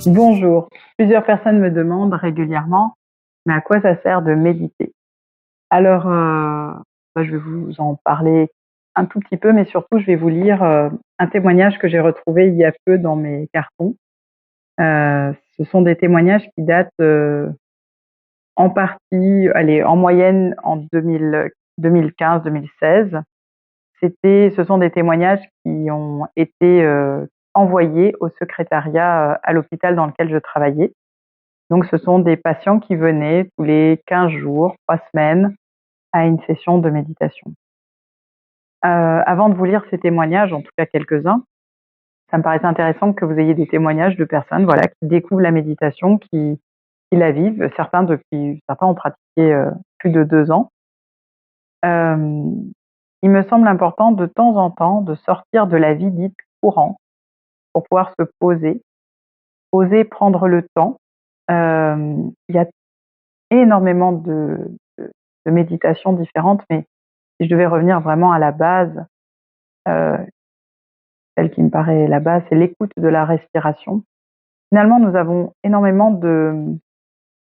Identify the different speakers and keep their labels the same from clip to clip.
Speaker 1: Bonjour. Plusieurs personnes me demandent régulièrement, mais à quoi ça sert de méditer? Alors, je vais vous en parler un tout petit peu, mais surtout je vais vous lire, un témoignage que j'ai retrouvé il y a peu dans mes cartons. Ce sont des témoignages qui datent, en partie, allez, en moyenne en 2015-2016. Ce sont des témoignages qui ont été, envoyés au secrétariat, à l'hôpital dans lequel je travaillais. Donc ce sont des patients qui venaient tous les 15 jours, 3 semaines, à une session de méditation. Avant de vous lire ces témoignages, en tout cas quelques-uns, ça me paraissait intéressant que vous ayez des témoignages de personnes, voilà, qui découvrent la méditation, qui la vivent. Certains ont pratiqué, plus de 2 ans. Il me semble important de temps en temps de sortir de la vie dite courante pour pouvoir se poser, oser prendre le temps. Il y a énormément de méditations différentes, mais si je devais revenir vraiment à la base, heu, celle qui me paraît la base, c'est l'écoute de la respiration. Finalement, nous avons énormément de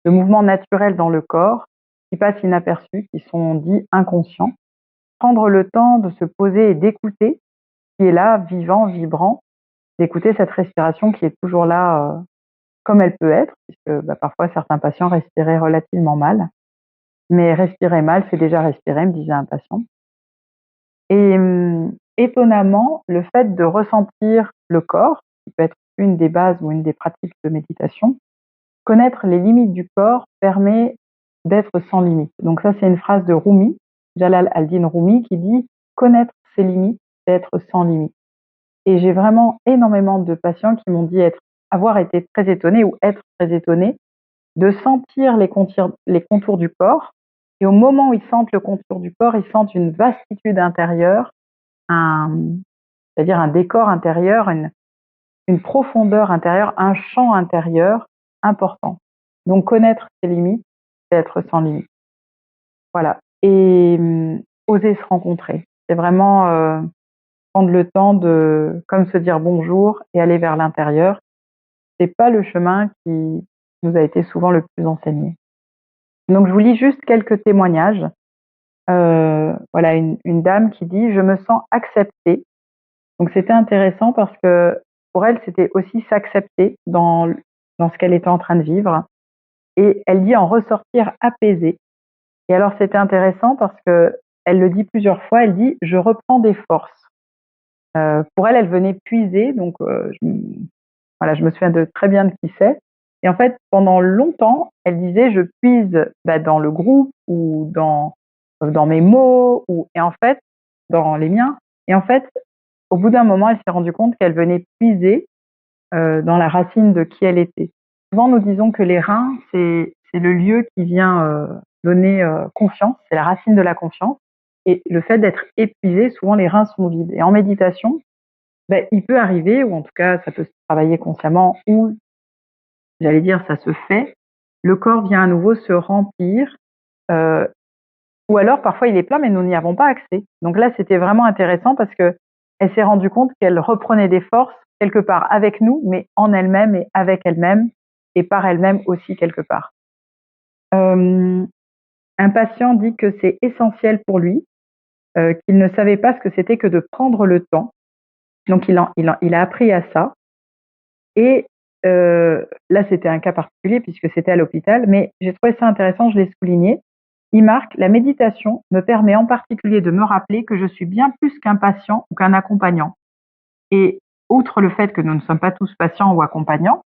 Speaker 1: mouvements naturels dans le corps qui passent inaperçus, qui sont dits inconscients. Prendre le temps de se poser et d'écouter ce qui est là, vivant, vibrant, d'écouter cette respiration qui est toujours là, comme elle peut être, puisque, parfois certains patients respiraient relativement mal. Mais respirer mal, c'est déjà respirer, me disait un patient. Et étonnamment, le fait de ressentir le corps, qui peut être une des bases ou une des pratiques de méditation, connaître les limites du corps permet d'être sans limite. Donc ça, c'est une phrase de Rumi, Jalal al-Din Rumi, qui dit: «Connaître ses limites, c'est être sans limite». Et j'ai vraiment énormément de patients qui m'ont dit avoir été très étonnés ou être très étonnés de sentir les contours du corps, et au moment où ils sentent le contour du corps, ils sentent une vastitude intérieure, un c'est-à-dire un décor intérieur, une profondeur intérieure, un champ intérieur important. Donc connaître ses limites, c'est être sans limite. Voilà. Et oser se rencontrer. C'est vraiment, prendre le temps de comme se dire bonjour et aller vers l'intérieur. C'est pas le chemin qui nous a été souvent le plus enseigné. Donc je vous lis juste quelques témoignages. Voilà, une dame qui dit: «Je me sens acceptée». Donc c'était intéressant parce que pour elle, c'était aussi s'accepter dans ce qu'elle était en train de vivre, et elle dit en ressortir apaisée. Et alors c'était intéressant parce qu'elle le dit plusieurs fois, elle dit: «Je reprends des forces». Pour elle, elle venait puiser, donc voilà, je me souviens de très bien de qui c'est. Et en fait, pendant longtemps, elle disait: «Je puise, dans le groupe ou dans mes mots et en fait dans les miens». Et en fait, au bout d'un moment, elle s'est rendue compte qu'elle venait puiser, dans la racine de qui elle était. Souvent, nous disons que les reins, c'est le lieu qui vient, donner, confiance, c'est la racine de la confiance, et le fait d'être épuisé, souvent les reins sont vides. Et en méditation, il peut arriver, ou en tout cas ça peut se travailler consciemment, ou j'allais dire ça se fait, le corps vient à nouveau se remplir, heu, ou alors parfois il est plein mais nous n'y avons pas accès. Donc là, c'était vraiment intéressant parce qu'elle s'est rendue compte qu'elle reprenait des forces quelque part avec nous, mais en elle-même et avec elle-même et par elle-même aussi quelque part. Hem, un patient dit que c'est essentiel pour lui, qu'il ne savait pas ce que c'était que de prendre le temps. Donc il a appris à ça. Et là, c'était un cas particulier puisque c'était à l'hôpital, mais j'ai trouvé ça intéressant, je l'ai souligné. Il marque: «La méditation me permet en particulier de me rappeler que je suis bien plus qu'un patient ou qu'un accompagnant». Et outre le fait que nous ne sommes pas tous patients ou accompagnants,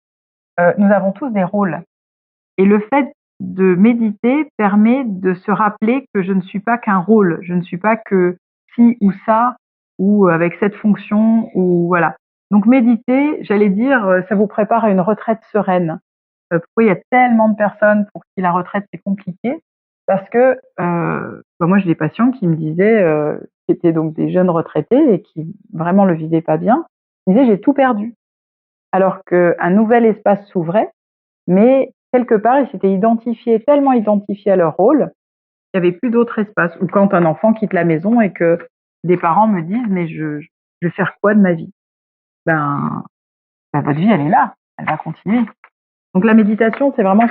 Speaker 1: nous avons tous des rôles. Et le fait de méditer permet de se rappeler que je ne suis pas qu'un rôle, je ne suis pas que ci ou ça, ou avec cette fonction, ou voilà. Donc méditer, j'allais dire, ça vous prépare à une retraite sereine. Pourquoi il y a tellement de personnes pour qui la retraite c'est compliqué? Parce que, moi j'ai des patients qui me disaient, qui étaient donc des jeunes retraités et qui vraiment le vivaient pas bien. Ils disaient: «J'ai tout perdu». Alors qu'un nouvel espace s'ouvrait, mais quelque part, ils s'étaient identifiés, tellement identifiés à leur rôle, qu'il n'y avait plus d'autre espace. Ou quand un enfant quitte la maison et que des parents me disent: «Mais je vais faire quoi de ma vie?» Ben, votre vie, elle est là, elle va continuer. Donc la méditation, c'est vraiment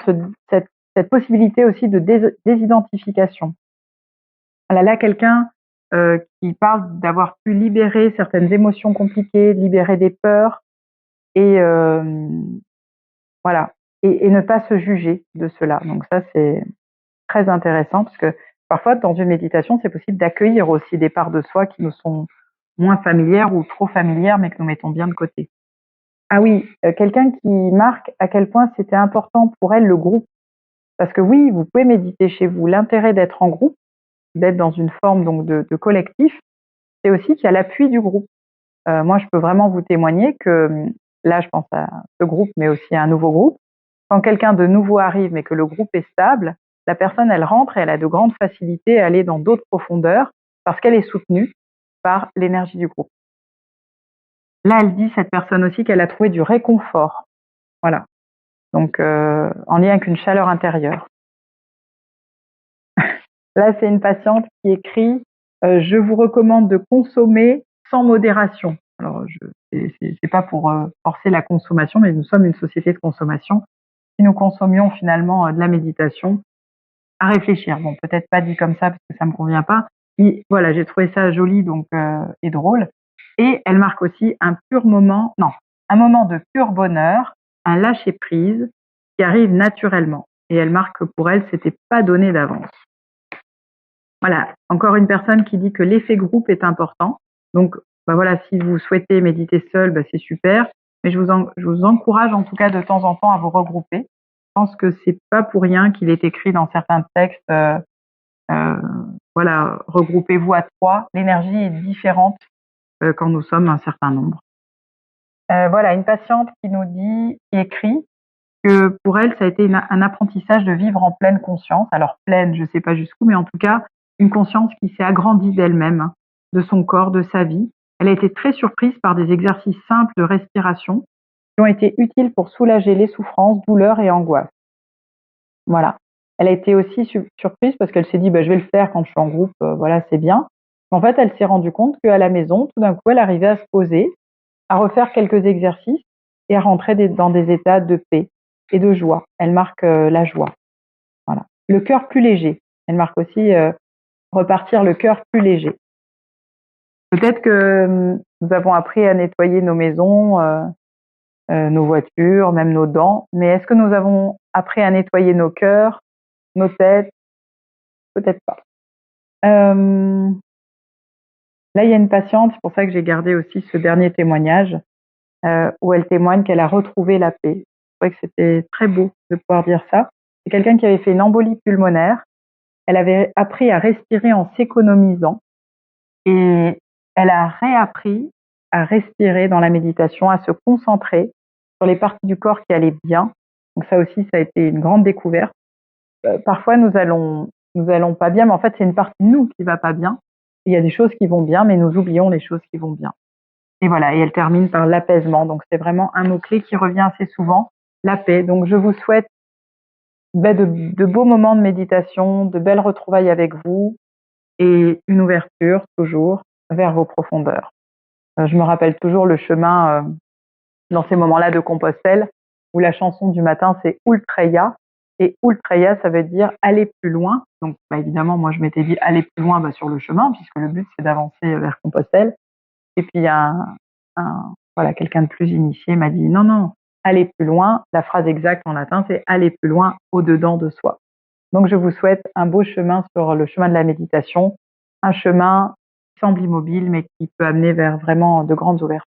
Speaker 1: cette possibilité aussi de désidentification. Là, quelqu'un qui parle d'avoir pu libérer certaines émotions compliquées, libérer des peurs et voilà, et ne pas se juger de cela. Donc ça, c'est très intéressant parce que parfois, dans une méditation, c'est possible d'accueillir aussi des parts de soi qui nous sont moins familières ou trop familières, mais que nous mettons bien de côté. Ah oui, quelqu'un qui marque à quel point c'était important pour elle le groupe. Parce que oui, vous pouvez méditer chez vous. L'intérêt d'être en groupe, d'être dans une forme donc de collectif, c'est aussi qu'il y a l'appui du groupe. Moi, je peux vraiment vous témoigner que là, je pense à ce groupe, mais aussi à un nouveau groupe. Quand quelqu'un de nouveau arrive, mais que le groupe est stable, la personne, elle rentre et elle a de grandes facilités à aller dans d'autres profondeurs parce qu'elle est soutenue par l'énergie du groupe. Là, elle dit, cette personne aussi, qu'elle a trouvé du réconfort. Voilà. Donc, en lien avec une chaleur intérieure. Là, c'est une patiente qui écrit je vous recommande de consommer sans modération. Alors, c'est pas pour forcer la consommation, mais nous sommes une société de consommation. Si nous consommions finalement de la méditation, à réfléchir. Bon, peut-être pas dit comme ça parce que ça me convient pas. Mais voilà, j'ai trouvé ça joli donc et drôle. Et elle marque aussi un moment de pur bonheur, un lâcher prise qui arrive naturellement. Et elle marque que pour elle, c'était pas donné d'avance. Voilà, encore une personne qui dit que l'effet groupe est important. Donc, voilà, si vous souhaitez méditer seul, c'est super. Mais je vous encourage en tout cas de temps en temps à vous regrouper. Je pense que c'est pas pour rien qu'il est écrit dans certains textes, voilà, regroupez-vous à 3. L'énergie est différente quand nous sommes un certain nombre. Voilà, une patiente qui écrit que pour elle, ça a été un apprentissage de vivre en pleine conscience. Alors pleine, je ne sais pas jusqu'où, mais en tout cas, une conscience qui s'est agrandie d'elle-même, de son corps, de sa vie. Elle a été très surprise par des exercices simples de respiration qui ont été utiles pour soulager les souffrances, douleurs et angoisses. Voilà. Elle a été aussi surprise parce qu'elle s'est dit, je vais le faire quand je suis en groupe, voilà, c'est bien. En fait, elle s'est rendue compte qu'à la maison, tout d'un coup, elle arrivait à se poser, à refaire quelques exercices et à rentrer dans des états de paix et de joie. Elle marque la joie. Voilà. Le cœur plus léger. Elle marque aussi repartir le cœur plus léger. Peut-être que nous avons appris à nettoyer nos maisons, nos voitures, même nos dents, mais est-ce que nous avons appris à nettoyer nos cœurs, nos têtes? Peut-être pas. Là, il y a une patiente, c'est pour ça que j'ai gardé aussi ce dernier témoignage, où elle témoigne qu'elle a retrouvé la paix. Je trouvais que c'était très beau de pouvoir dire ça. C'est quelqu'un qui avait fait une embolie pulmonaire. Elle avait appris à respirer en s'économisant et elle a réappris à respirer dans la méditation, à se concentrer sur les parties du corps qui allaient bien. Donc ça aussi, ça a été une grande découverte. Parfois, nous allons pas bien, mais en fait, c'est une partie de nous qui va pas bien. Il y a des choses qui vont bien, mais nous oublions les choses qui vont bien. Et voilà, et elle termine par l'apaisement. Donc c'est vraiment un mot-clé qui revient assez souvent, la paix. Donc je vous souhaite de beaux moments de méditation, de belles retrouvailles avec vous et une ouverture toujours vers vos profondeurs. Je me rappelle toujours le chemin dans ces moments-là de Compostelle où la chanson du matin c'est Ultreya. Et Ultreya, ça veut dire aller plus loin. Donc évidemment, moi je m'étais dit aller plus loin sur le chemin puisque le but c'est d'avancer vers Compostelle. Et puis voilà, quelqu'un de plus initié m'a dit non, aller plus loin. La phrase exacte en latin, c'est aller plus loin au-dedans de soi. Donc je vous souhaite un beau chemin sur le chemin de la méditation, un chemin qui semble immobile mais qui peut amener vers vraiment de grandes ouvertures.